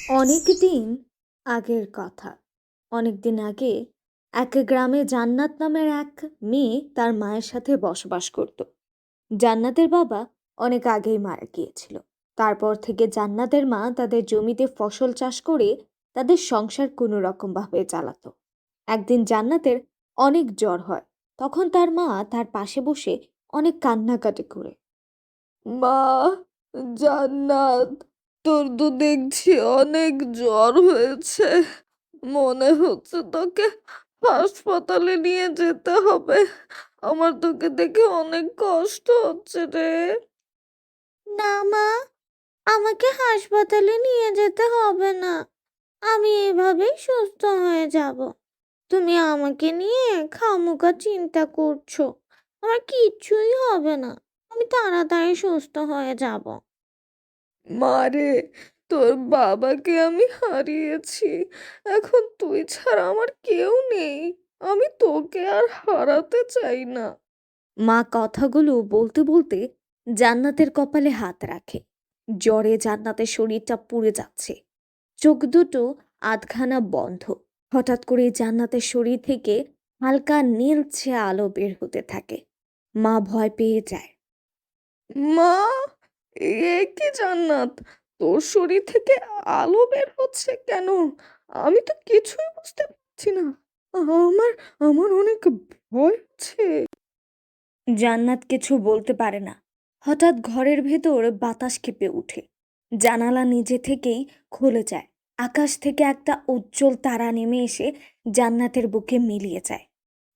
অনেকদিন আগের কথা। অনেকদিন আগে এক গ্রামে জান্নাত নামের এক মেয়ে তার মায়ের সাথে বসবাস করত। জান্নাতের বাবা অনেক আগেই মারা গিয়েছিল। তারপর থেকে জান্নাতের মা তাদের জমিতে ফসল চাষ করে তাদের সংসার কোনো রকম ভাবে চালাতো। একদিন জান্নাতের অনেক জ্বর হয়। তখন তার মা তার পাশে বসে অনেক কান্নাকাটি করে, মা, জান্নাত, তোর তো দেখছি অনেক জ্বর হয়েছে। মনে হচ্ছে তোকে হাসপাতালে নিয়ে যেতে হবে। আমার তোকে দেখে অনেক কষ্ট হচ্ছে রে। না মা, আমাকে হাসপাতালে নিয়ে যেতে হবে না। আমি এভাবেই সুস্থ হয়ে যাব। তুমি আমাকে নিয়ে খামোকা চিন্তা করছো। আমার কিচ্ছুই হবে না। আমি তাড়াতাড়ি সুস্থ হয়ে যাব। মারে, তোর বাবাকে আমি হারিয়েছি। এখন তুই ছাড়া আমার কেউ নেই। আমি তোকে আর হারাতে চাই না। মা কথাগুলো বলতে বলতে জান্নাতের কপালে হাত রাখে। জ্বরে জান্নাতের শরীরটা পুড়ে যাচ্ছে, চোখ দুটো আধখানা বন্ধ। হঠাৎ করে জান্নাতের শরীর থেকে হালকা নীলচে আলো বের হতে থাকে। মা ভয় পেয়ে যায়। মা, এ কি জান্নাত, তোর শরীর থেকে আলো বের হচ্ছে কেন? আমি তো কিছুই বুঝতে পারছি না। আমার আমার অনেক ভয় হচ্ছে। জান্নাত কিছু বলতে পারে না। হঠাৎ ঘরের ভেতর বাতাস কেঁপে ওঠে। জানালা নিজে থেকেই খুলে যায়। আকাশ থেকে একটা উজ্জ্বল তারা নেমে এসে জান্নাতের বুকে মিলিয়ে যায়।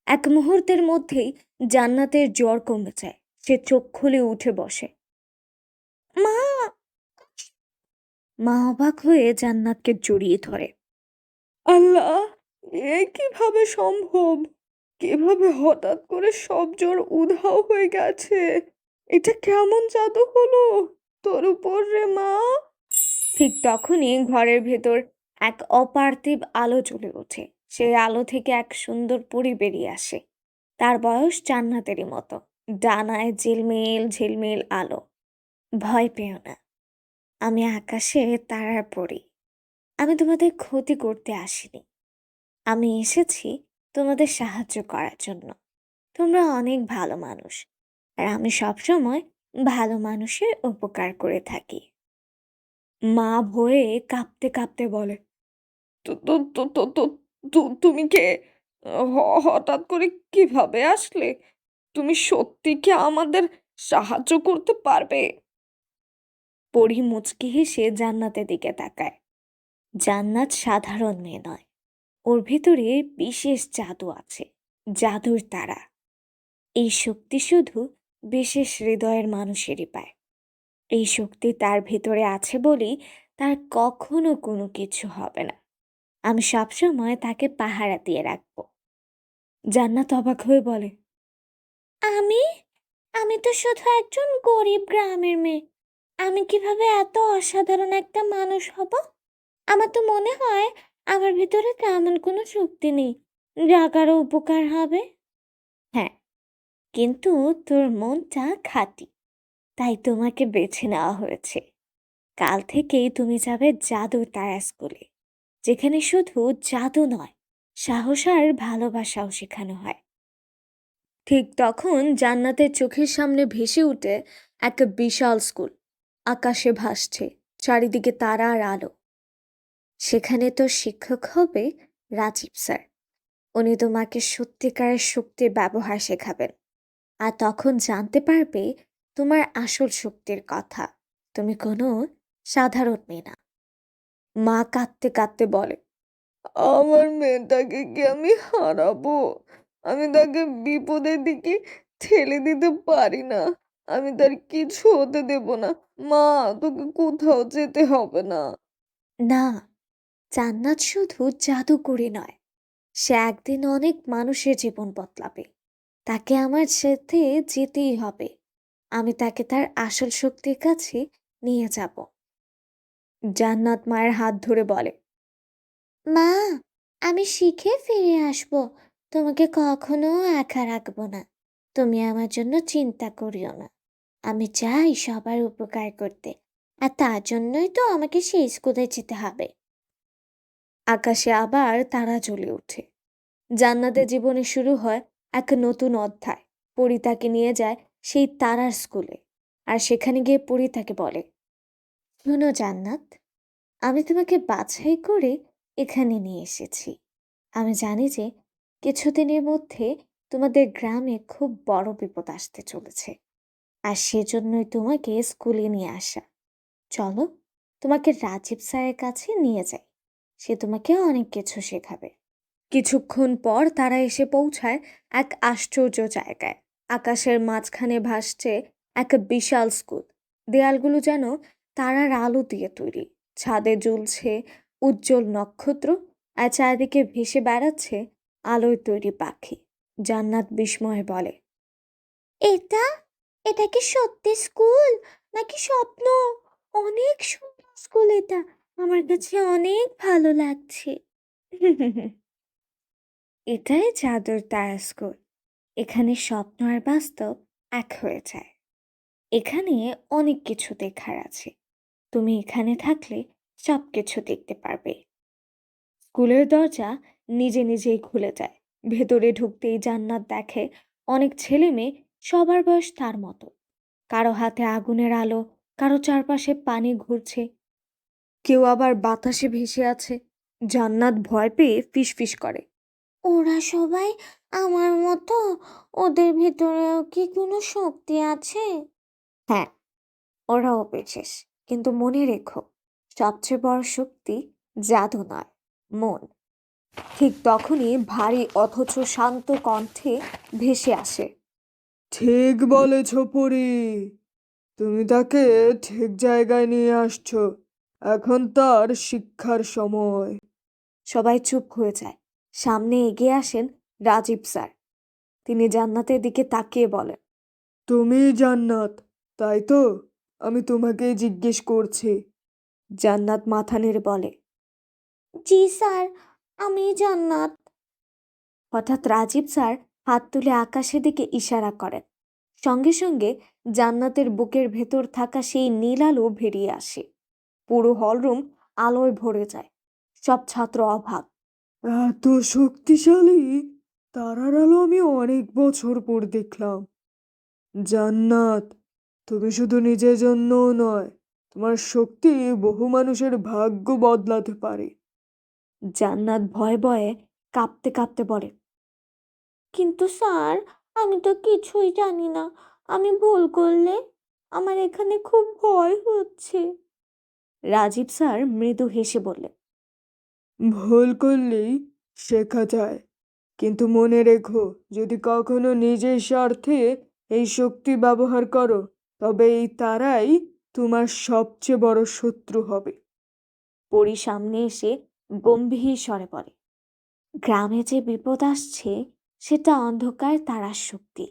এক মুহূর্তের মধ্যেই জান্নাতের জ্বর কমে যায়। সে চোখ খুলে উঠে বসে। মা, মা অবাক হয়ে জান্নাতকে জড়িয়ে ধরে। আল্লাহ, এ কিভাবে সম্ভব? কিভাবে হঠাৎ করে সব জ্বর উধাও হয়ে গেছে? এটা কেমন জাদু হলো তোর উপর রে মা? ঠিক তখনই ঘরের ভেতর এক অপার্থিব আলো জ্বলে ওঠে। সেই আলো থেকে এক সুন্দর পরী বেরিয়ে আসে। তার বয়স জান্নাতেরই মতো। ডানায় ঝিলমিল ঝিলমিল আলো। ভয় পেও না, আমি আকাশে তারার পরী। আমি তোমাদের ক্ষতি করতে আসিনি। আমি এসেছি তোমাদের সাহায্য করার জন্য। তোমরা অনেক ভালো মানুষ, আর আমি সবসময় ভালো মানুষের উপকার করে থাকি। মা ভয়ে কাঁপতে কাঁপতে বলে, তো তো তো তো তো তুমি কে? হঠাৎ করে কিভাবে আসলে? তুমি সত্যি কি আমাদের সাহায্য করতে পারবে? পরী মুচকি হেসে জান্নাতের দিকে তাকায়। জান্নাত সাধারণ মেয়ে নয়, ওর ভিতরে বিশেষ জাদু আছে, জাদুর তারা। এই শক্তি শুধু বিশেষ হৃদয়ের মানুষেরই পায়। এই শক্তি তার ভেতরে আছে বলেই তার কখনো কোনো কিছু হবে না। আমি সবসময় তাকে পাহারা দিয়ে রাখবো। জান্নাত অবাক হয়ে বলে, আমি আমি তো শুধু একজন গরিব গ্রামের মেয়ে। আমি কিভাবে এত অসাধারণ একটা মানুষ হব? আমার তো মনে হয় আমার ভিতরে তেমন কোনো শক্তি নেই যা কারো উপকার হবে। হ্যাঁ, কিন্তু তোর মনটা খাঁটি, তাই তোমাকে বেছে নেওয়া হয়েছে। কাল থেকেই তুমি যাবে জাদুর তারা স্কুলে, যেখানে শুধু জাদু নয়, সাহস আর ভালোবাসাও শেখানো হয়। ঠিক তখন জান্নাতের চোখের সামনে ভেসে উঠে এক বিশাল স্কুল। আকাশে ভাসছে, চারিদিকে তারা আর আলো। সেখানে তো শিক্ষক হবে রাজীব স্যার। উনি তোমাকে সত্যিকারের শক্তির ব্যবহার শেখাবেন। আর তখন জানতে পারবে তোমার আসল শক্তির কথা। তুমি কোনো সাধারণ মেয়ে না। মা কাঁদতে কাঁদতে বলে, আমার মেয়েটাকে কি আমি হারাবো? আমি তাকে বিপদের দিকে ঠেলে দিতে পারি না। আমি তার কিছু হতে দেব না। মা, তোকে কোথাও যেতে হবে না। না, জান্নাত শুধু জাদুকরি নয়, সে একদিন অনেক মানুষের জীবন বদলাবে। তাকে আমার সাথে যেতেই হবে। আমি তাকে তার আসল শক্তির কাছে নিয়ে যাব। জান্নাত মায়ের হাত ধরে বলে, মা, আমি শিখে ফিরে আসব। তোমাকে কখনো একা রাখবো না। তুমি আমার জন্য চিন্তা করিও না। আমি চাই সবার উপকার করতে। আর তার জন্যই তো আমাকে সেই স্কুলে যেতে হবে। আকাশে আবার তারা জ্বলে ওঠে। জান্নাতের জীবনে শুরু হয় এক নতুন অধ্যায়। পরী তাকে নিয়ে যায় সেই তারার স্কুলে। আর সেখানে গিয়ে পরী তাকে বলে, শোনো জান্নাত, আমি তোমাকে বাছাই করে এখানে নিয়ে এসেছি। আমি জানি যে কিছুদিনের মধ্যে তোমাদের গ্রামে খুব বড় বিপদ আসতে চলেছে, আর সেজন্যই তোমাকে স্কুলে নিয়ে আসা। চলো, তোমাকে রাজীব স্যারের কাছে নিয়ে যাই, সে তোমাকে অনেক কিছু শেখাবে। কিছুক্ষণ পর তারা এসে পৌঁছায় এক আশ্চর্য জায়গায়। আকাশের মাঝখানে ভাসছে এক বিশাল স্কুল। দেয়ালগুলো যেন তারার আলো দিয়ে তৈরি। ছাদে ঝুলছে উজ্জ্বল নক্ষত্র, আর চারিদিকে ভেসে বেড়াচ্ছে আলোয় তৈরি পাখি। জান্নাত বিস্ময়ে বলে, এটা এটা কি সত্যি স্কুল নাকি স্বপ্ন? অনেক সুন্দর স্কুল এটা, আমার কাছে অনেক ভালো লাগছে। এটাই জাদুর তারা স্কুল। এখানে স্বপ্ন আর বাস্তব এক হয়ে যায়। এখানে অনেক কিছু দেখার আছে। তুমি এখানে থাকলে সব কিছু দেখতে পারবে। স্কুলের দরজা নিজে নিজেই খুলে যায়। ভেতরে ঢুকতেই জান্নাত দেখে অনেক ছেলে মেয়ে, সবার বয়স তার মতো। কারো হাতে আগুনের আলো, কারো চারপাশে পানি ঘুরছে, কেউ আবার বাতাসে ভেসে আছে। জান্নাত ভয় পেয়ে ফিসফিস করে, ওরা সবাই আমার মতো? ওদের ভিতরেও কি কোনো শক্তি আছে? হ্যাঁ, ওরাও বিশেষ, কিন্তু মনে রেখো, সবচেয়ে বড় শক্তি জাদু নয়, মন। ঠিক তখনই ভারী অথচ শান্ত কণ্ঠে ভেসে আসে, ঠিক বলেছ পরি, তুমি তাকে ঠিক জায়গায় নিয়ে আসছো। এখন তার শিক্ষার সময়। সবাই চুপ হয়ে যায়। সামনে এগিয়ে আসেন রাজীব স্যার। তিনি জান্নাতের দিকে তাকিয়ে বলেন, তুমি জান্নাত, তাই তো? আমি তোমাকেই জিজ্ঞেস করছি। জান্নাত মাথা নেড়ে বলে, জি স্যার, আমি জান্নাত। হঠাৎ রাজীব স্যার হাত তুলে আকাশের দিকে ইশারা করেন। সঙ্গে সঙ্গে জান্নাতের বুকের ভেতর থাকা সেই নীল আলো বেরিয়ে আসে। পুরো হলরুম আলোয় ভরে যায়। সব ছাত্র অবাক। এত শক্তিশালী তারার আলো আমি অনেক বছর পর দেখলাম। জান্নাত, তুমি শুধু নিজের জন্যও নয়, তোমার শক্তি বহু মানুষের ভাগ্য বদলাতে পারে। জান্নাত ভয়ে ভয়ে কাঁপতে কাঁপতে বলে, কিন্তু স্যার, আমি তো কিছুই জানি না। আমি ভুল করলে? আমার এখানে খুব ভয় হচ্ছে। রাজীব স্যার মৃদু হেসে বললেন, ভুল করলেই শেখা যায়, কিন্তু মনে রেখো, যদি কখনো নিজের স্বার্থে এই শক্তি ব্যবহার করো, তবে এই তারাই তোমার সবচেয়ে বড় শত্রু হবে। পরী সামনে এসে গম্ভীর স্বরে বলে, গ্রামে যে বিপদ আসছে সেটা অন্ধকার তারার শক্তি।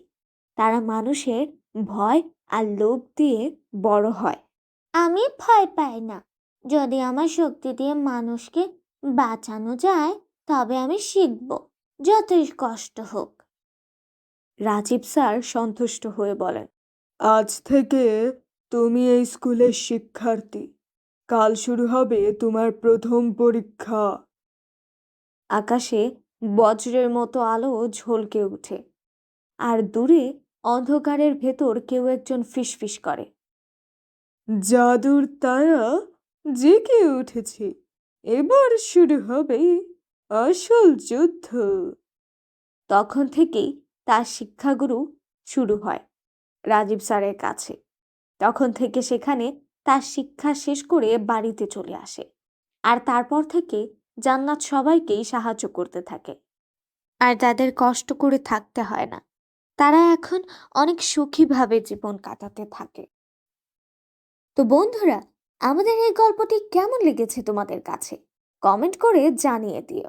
তারা মানুষের ভয় আর লোভ দিয়ে বড় হয়। আমি ভয় পাই না। যদি আমার শক্তি দিয়ে মানুষকে বাঁচানো যায়, তবে আমি শিখব, যতই কষ্ট হোক। রাজীব স্যার সন্তুষ্ট হয়ে বলেন, আজ থেকে তুমি এই স্কুলের শিক্ষার্থী। কাল শুরু হবে তোমার প্রথম পরীক্ষা। আকাশে বজ্রের মতো আলো ঝলকে ওঠে, আর দূরে অন্ধকারের ভেতর কেউ একজন ফিসফিস করে, জাদুর তারা জেগে উঠেছে, এবার শুরু হবে আসল যুদ্ধ। তখন থেকেই তার শিক্ষাগুরু শুরু হয় রাজীব স্যারের কাছে। তখন থেকে সেখানে তার শিক্ষা শেষ করে বাড়িতে চলে আসে। আর তারপর থেকে জান্নাত সবাইকেই সাহায্য করতে থাকে, আর তাদের কষ্ট করে থাকতে হয় না। তারা এখন অনেক সুখীভাবে জীবন কাটাতে থাকে। তো বন্ধুরা, আমাদের এই গল্পটি কেমন লেগেছে তোমাদের কাছে? কমেন্ট করে জানিয়ে দিও।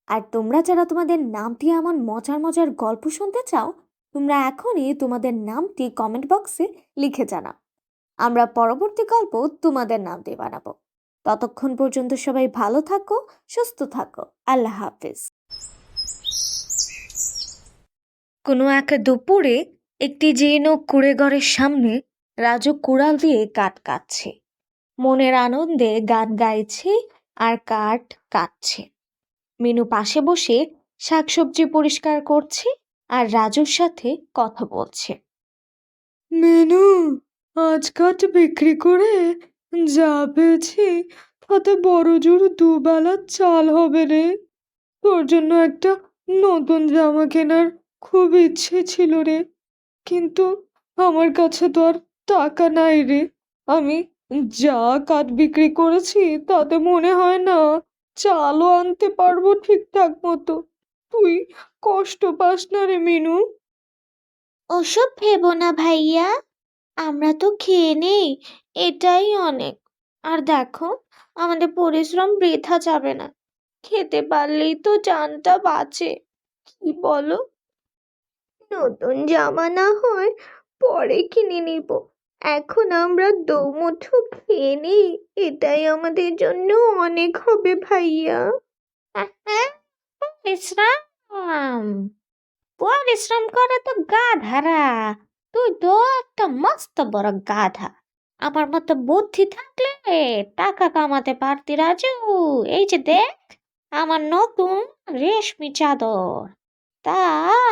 আর তোমরা যারা তোমাদের নামটি এমন মজার মজার গল্প শুনতে চাও, তোমরা এখনই তোমাদের নামটি কমেন্ট বক্সে লিখে জানাও। আমরা পরবর্তী গল্প তোমাদের নাম দিয়ে বানাবো। ততক্ষণ পর্যন্ত সবাই ভালো থাকো, সুস্থ থাকো। আল্লাহ হাফেজ। কোনো এক দুপুরে একটি জীর্ণ কুঁড়েঘরের সামনে রাজু কুড়াল দিয়ে কাঠ কাটছে। মনের আনন্দে গান গাইছে আর কাঠ কাটছে। মিনু পাশে বসে শাকসবজি পরিষ্কার করছে আর রাজুর সাথে কথা বলছে। মেনু, আজ কাঠ বিক্রি করে যা পেয়েছি তাতে বড়জোর দুবেলা চাল হবে রে। তোর জন্য একটা নতুন জামা কেনার খুব ইচ্ছে ছিল রে, কিন্তু আমার কাছে তো আর টাকা নাই রে। আমি যা কাঠ বিক্রি করেছি তাতে মনে হয় না চালও আনতে পারবো ঠিকঠাক মতো। তুই কষ্ট পাস না রে মিনু। ওসব ভেবো না ভাইয়া, আমরা তো খেয়ে নেই, এটাই অনেক। আর দেখো, আমাদের পরিশ্রম বৃথা যাবে না। খেতে পারলেই তো জানটা বাঁচে, কি বলো? নতুন জামা না হয় পরে কিনে নিব, এখন আমরা দোমুঠো খেয়ে নিই, এটাই আমাদের জন্য অনেক হবে ভাইয়া। পরিশ্রম পরিশ্রম করে তো গাধারা, তুই তো একটা মস্ত বড় গাধা। আমার মতো বুদ্ধি থাকলে টাকা কামাতে পারতি রাজু। এই যে দেখ, আমার নতুন রেশমি চাদর। তা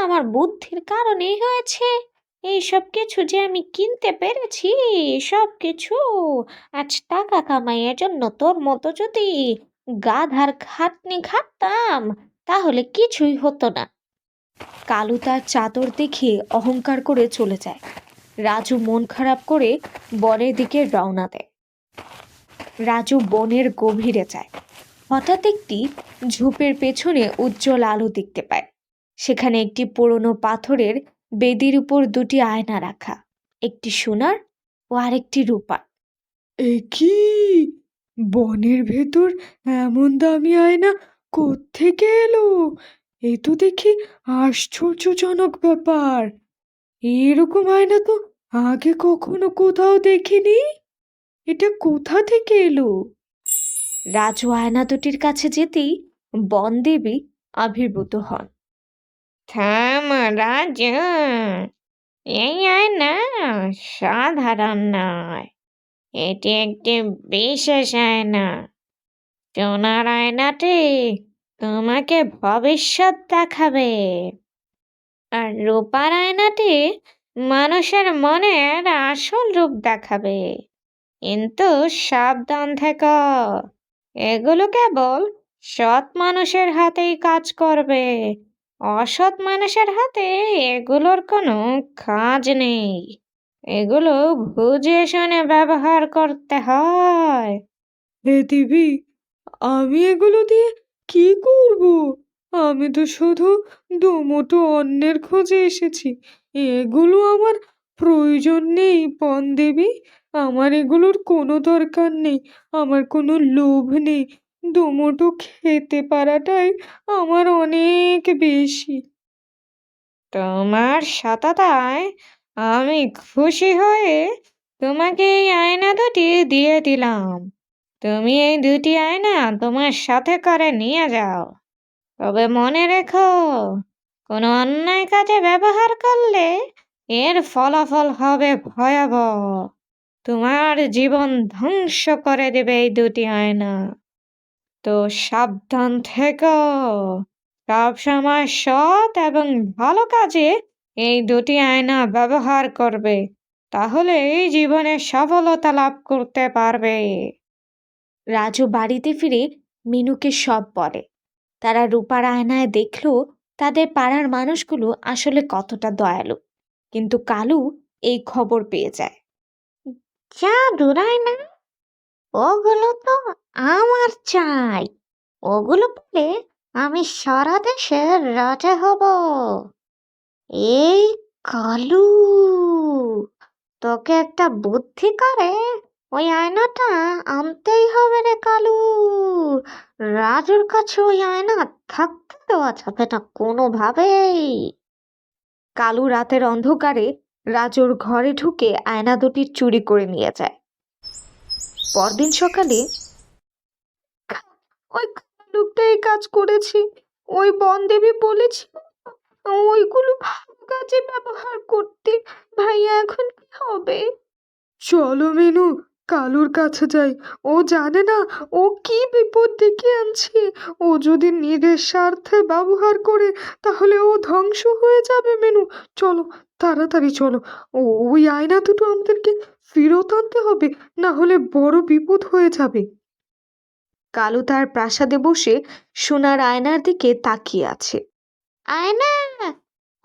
আমার বুদ্ধির কারণেই হয়েছে। এই সব কিছু যে আমি কিনতে পেরেছি, সব কিছু আজ টাকা কামাইয়ের জন্য। তোর মতো যদি গাধার খাটনি খাটতাম তাহলে কিছুই হতো না। কালু তার চাদর দেখে অহংকার করে চলে যায়। রাজু মন খারাপ করে বনের দিকে রওনা দেয়। রাজু বনের গভীরে যায়। হঠাৎ একটি ঝোপের পেছনে উজ্জ্বল আলো দেখতে পায়। সেখানে একটি পুরনো পাথরের বেদির উপর দুটি আয়না রাখা, একটি সোনার ও আরেকটি রূপার। এ কি, বনের ভেতর এমন দামি আয়না কোত্থেকে এলো? এ তো দেখি আশ্চর্যজনক ব্যাপার। এরকম আয়না তো আগে কখনো কোথাও দেখিনি। এটা কোথা থেকে এলো? রাজু আয়না দুটির কাছে যেতেই বনদেবী আবির্ভূত হন। থাম রাজু, এই আয়না সাধারণ নয়, এটি একটি বিশেষ আয়না। সোনার আয়নাটি তোমাকে ভবিষ্যৎ দেখাবে, আর রূপার আয়নাটি মানুষের মনের আসল রূপ দেখাবে। কিন্তু সাবধান থেকো, এগুলো কেবল সৎ মানুষের হাতেই কাজ করবে। অসৎ মানুষের হাতে এগুলোর কোনো কাজ নেই। এগুলো বুঝে শুনে ব্যবহার করতে হয়। হে দেবী, আমি এগুলো দিয়ে কি করব? আমি তো শুধু দুমুঠো অন্নের খোঁজে এসেছি। এগুলো আমার প্রয়োজন নেই বনদেবী। আমার এগুলোর কোনো দরকার নেই, আমার কোনো লোভ নেই। দুমুঠো খেতে পারাটাই আমার অনেক বেশি। তোমার সততায় আমি খুশি হয়ে তোমাকে এই আয়না দুটি দিয়ে দিলাম। তুমি এই দুটি আয়না তোমার সাথে করে নিয়ে যাও। তবে মনে রেখো, কোনো অন্যায় কাজে ব্যবহার করলে এর ফলাফল হবে ভয়াবহ। তোমার জীবন ধ্বংস করে দেবে এই দুটি আয়না। তো সাবধান থেকো, সবসময় সৎ এবং ভালো কাজে এই দুটি আয়না ব্যবহার করবে, তাহলে এই জীবনে সফলতা লাভ করতে পারবে। রাজু বাড়িতে ফিরে মিনুকে সব বলে। তারা রূপার আয়নায় দেখলো তাদের পাড়ার মানুষগুলো আসলে কতটা দয়ালু। কিন্তু কালু এই খবর পেয়ে যায়। জাদুর আয়না, ওগুলো তো আমার চাই। ওগুলো পেলে আমি সারা দেশের রাজা হব। এই কালু, তোকে একটা বুদ্ধি করে ওই আয়নাটা আনতেই হবে রে কালু। রাজুর কাছে ওই আয়না থাকতে দেওয়া যাবে না কোনোভাবেই। কালু রাতের অন্ধকারে রাজুর ঘরে ঢুকে আয়না দুটি চুরি করে নিয়ে যায়। পরদিন সকালে ওই লোকটা এই কাজ করেছি, ওই বনদেবী বলেছিল ওইগুলো ভালো কাজে ব্যবহার করতে। ভাইয়া এখন কি হবে? চলো মিনু, কালুর কাছে যাই। ও জানে না ও কি বিপদ ডেকে আনছে। ও যদি নিজের স্বার্থে ব্যবহার করে তাহলে ও ধ্বংস হয়ে যাবে মেনু। চলো, তাড়াতাড়ি চলো। ওই আয়না দুটো আমাদেরকে ফেরত আনতে হবে, না হলে বড় বিপদ হয়ে যাবে। কালু তার প্রাসাদে বসে সোনার আয়নার দিকে তাকিয়ে আছে। আয়না,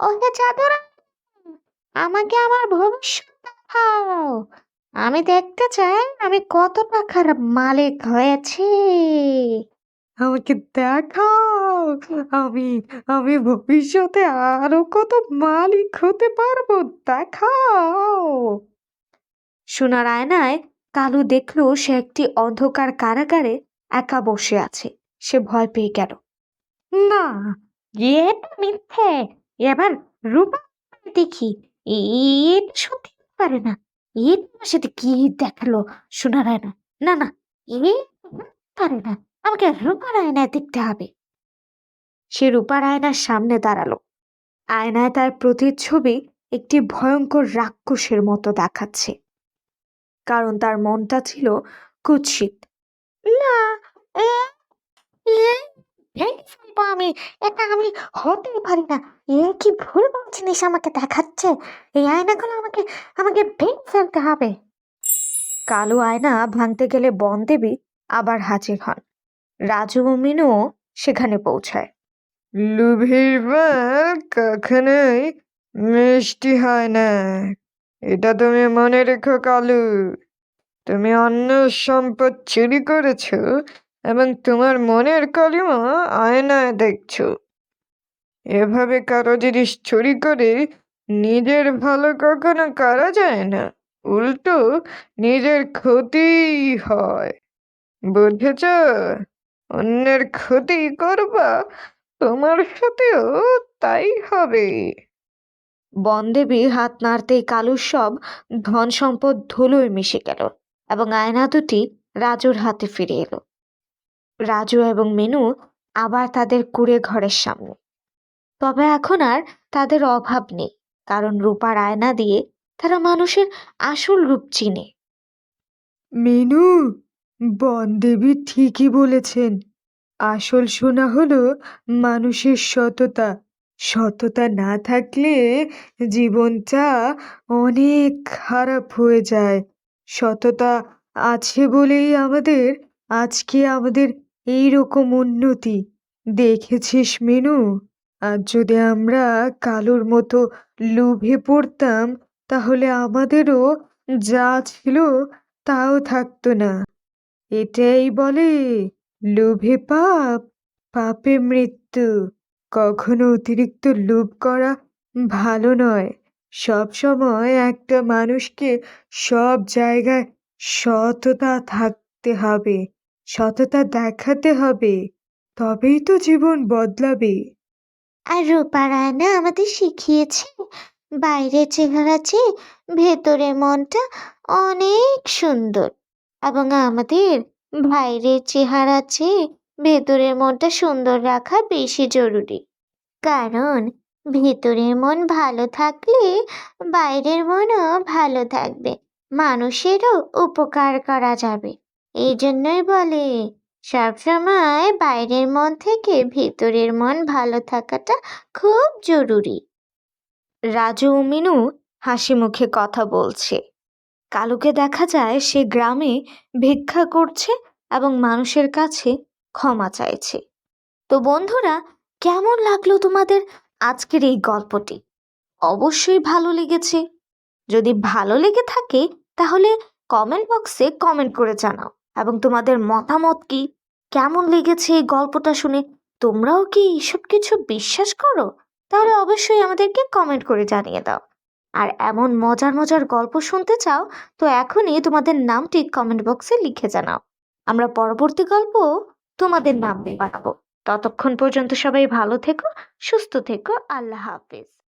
ওহে চাদর, আমাকে আমার ভবিষ্যৎ দেখাও। আমি দেখতে চাই আমি কত টাকার মালিক হয়েছি। আমাকে দেখাও। আমি আমি ভবিষ্যতে আরো কত মালিক হতে পারবো, দেখাও। সোনার আয়নায় কালু দেখলো সে একটি অন্ধকার কারাগারে একা বসে আছে। সে ভয় পেয়ে গেল। না, এটা মিথ্যে। এবার রূপা দেখি, এটা সত্যি হতে পারে না। এটা আমার সাথে কি দেখালো সোনার আয়না? না না, এ পারে না। আমাকে রূপার আয়নায় দেখতে হবে। সে রূপার আয়নার সামনে দাঁড়ালো। আয়নায় তার প্রতিচ্ছবি একটি ভয়ঙ্কর রাক্ষসের মতো দেখাচ্ছে, কারণ তার মনটা ছিল কুৎসিত। না, এ এ ভেঙে ফেলবো আমি। এটা আমি হতেই পারি না। এ কি ভুলভাল জিনিস আমাকে দেখাচ্ছে। এই আয়নাগুলো আমাকে আমাকে ভেঙে ফেলতে হবে। কালো আয়না ভাঙতে গেলে বনদেবী আবার হাজির হন। রাজু ও মিনুও সেখানে পৌঁছায়। লোভীর মাল কখনোই মিষ্টি হয় না, এটা তুমি মনে রেখো কালু। তুমি অন্যের সম্পদ চুরি করেছ এবং তোমার মনের কালিমা আয়নায় দেখছো। এভাবে কারো জিনিস চুরি করে নিজের ভালো কখনো করা যায় না, উল্টো নিজের ক্ষতি হয়, বুঝেছ? অন্যের ক্ষতি করবা, তোমার সাথেও তাই হবে। বনদেবী হাত নাড়তেই কালুর সব ধন সম্পদ ধুলোয় মিশে গেল এবং আয়না দুটি রাজুর হাতে ফিরে এলো। রাজু এবং মিনু আবার তাদের কুঁড়ে ঘরের সামনে। তবে এখন আর তাদের অভাব নেই, কারণ রূপার আয়না দিয়ে তারা মানুষের আসল রূপ চিনে। মিনু, বনদেবী ঠিকই বলেছেন। আসল সোনা হলো মানুষের সততা। সততা না থাকলে জীবনটা অনেক খারাপ হয়ে যায়। সততা আছে বলেই আজকে আমাদের এইরকম উন্নতি। দেখেছিস মিনু, আর যদি আমরা কালুর মতো লোভে পড়তাম তাহলে আমাদেরও যা ছিল তাও থাকতো না। এটাই বলে লোভে পাপ, পাপে মৃত্যু। কখনো অতিরিক্ত লোভ করা ভালো নয়। সব সময় একটা মানুষকে সব জায়গায় সততা থাকতে হবে, সততা দেখাতে হবে, তবেই তো জীবন বদলাবে। আর রূপার আয়না আমাদের শিখিয়েছে বাইরের চেহারা চেয়ে ভেতরের মনটা অনেক সুন্দর, এবং আমাদের বাইরের চেহারা চেয়ে ভেতরের মনটা সুন্দর রাখা বেশি জরুরি। কারণ ভেতরের মন ভালো থাকলে বাইরের মনও ভালো থাকবে, মানুষেরও উপকার করা যাবে। এই জন্যই বলে সবসময় বাইরের মন থেকে ভেতরের মন ভালো থাকাটা খুব জরুরি। রাজু ও মিনু হাসি মুখে কথা বলছে। কালুকে দেখা যায় সে গ্রামে ভিক্ষা করছে এবং মানুষের কাছে ক্ষমা চাইছে। তো বন্ধুরা, কেমন লাগলো তোমাদের আজকের এই গল্পটি? অবশ্যই ভালো লেগেছে। যদি ভালো লেগে থাকে তাহলে কমেন্ট বক্সে কমেন্ট করে জানাও, এবং তোমাদের মতামত কি, কেমন লেগেছে এই গল্পটা শুনে। তোমরাও কি এইসব কিছু বিশ্বাস করো? তাহলে অবশ্যই আমাদেরকে কমেন্ট করে জানিয়ে দাও। আর এমন মজার মজার গল্প শুনতে চাও তো এখনই তোমাদের নামটি কমেন্ট বক্সে লিখে জানাও। আমরা পরবর্তী গল্প তোমাদের নাম দিয়ে বানাবো। ততক্ষণ পর্যন্ত সবাই ভালো থেকো, সুস্থ থেকো। আল্লাহ হাফেজ।